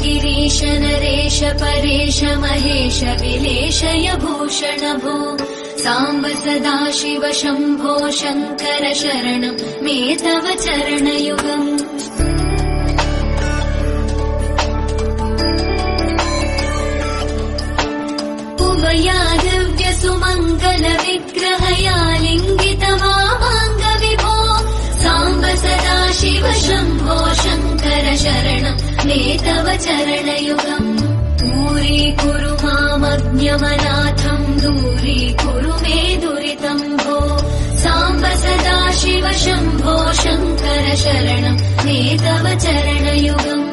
गिरीश नरेश परेश महेश विलेशय भूषण भो साम्ब सदाशिव शम्भो शङ्कर शरणं मे तव चरणयुगम् उभयादिव्य सुमङ्गल विग्रहया लिङ्गित वामाङ्ग विभो साम्ब सदाशिव शम्भो शङ्कर शरणं मे तव चरणयुगम् दूरीकुरु मामज्ञमनाथम् दूरीकुरु मे दुरितम् भो साम्ब सदाशिव शम्भो शङ्कर शरणं मे तव चरणयुगम्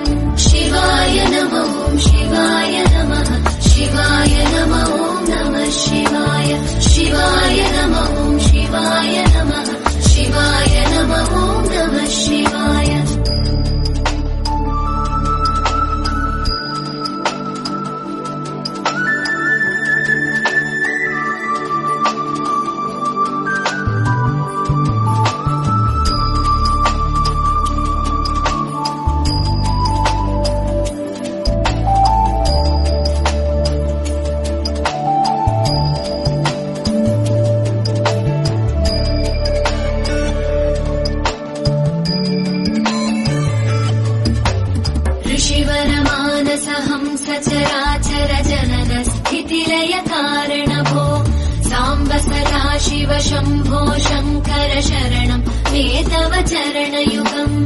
शिवाय नमः शिवाय नमः शिवाय नमः नमः शिवाय शिवाय नमः शिवाय नमः शिवाय नमः नमः शिवाय सचराचर जनन स्थितिलय कारण भो साम्ब सदाशिव शम्भो शङ्कर शरणं मे तव चरणयुगम्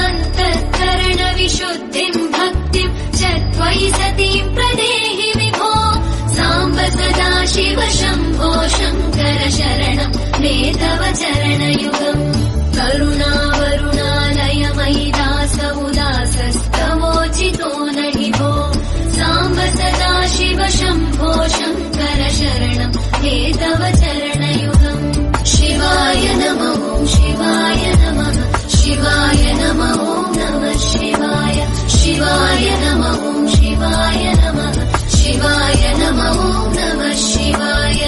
अन्तःकरण विशुद्धिं भक्तिं च त्वयि सतीं प्रदेहि विभो साम्ब सदाशिव शम्भो शङ्कर शरणं मे तव चरणयुगम् करुणावरुणालय मयि दास उदासस्तवोचितो नहि भो साम्ब सदाशिव शम्भो शङ्कर शरणं मे तव चरणयुगम् शिवाय नमः शिवाय नमः शिवाय नमः नमः शिवाय शिवाय नमः शिवाय नमः शिवाय नमः नमः शिवाय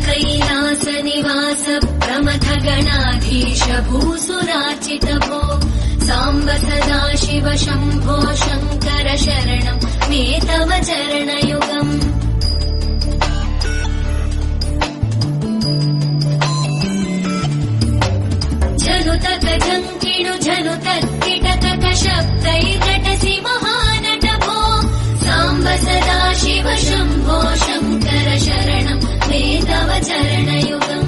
कैलास निवास प्रमथ गणाधीश भूसुराचित भो साम्ब सदाशिव शम्भो शङ्कर शरणं मे तव चरणयुगम् झनुतक झङ्किणु झनुतक्किटतक शब्दैर्नटसि महानट भो साम्ब सदाशिव शम्भो शङ्कर शरणं मे तव चरणयुगम्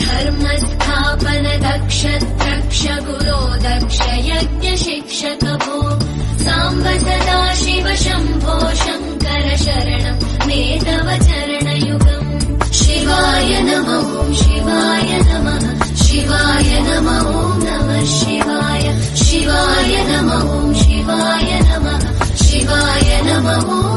धर्मस्थापन दक्ष द्रक्ष गुरो दक्ष यज्ञ शिक्षक भो साम्ब सदाशिव शम्भो शङ्कर शरणं मे तव चरणयुगम् शिवाय नमः शिवाय नमः शिवाय नमः नमः शिवाय शिवाय नमः शिवाय नमः शिवाय नमः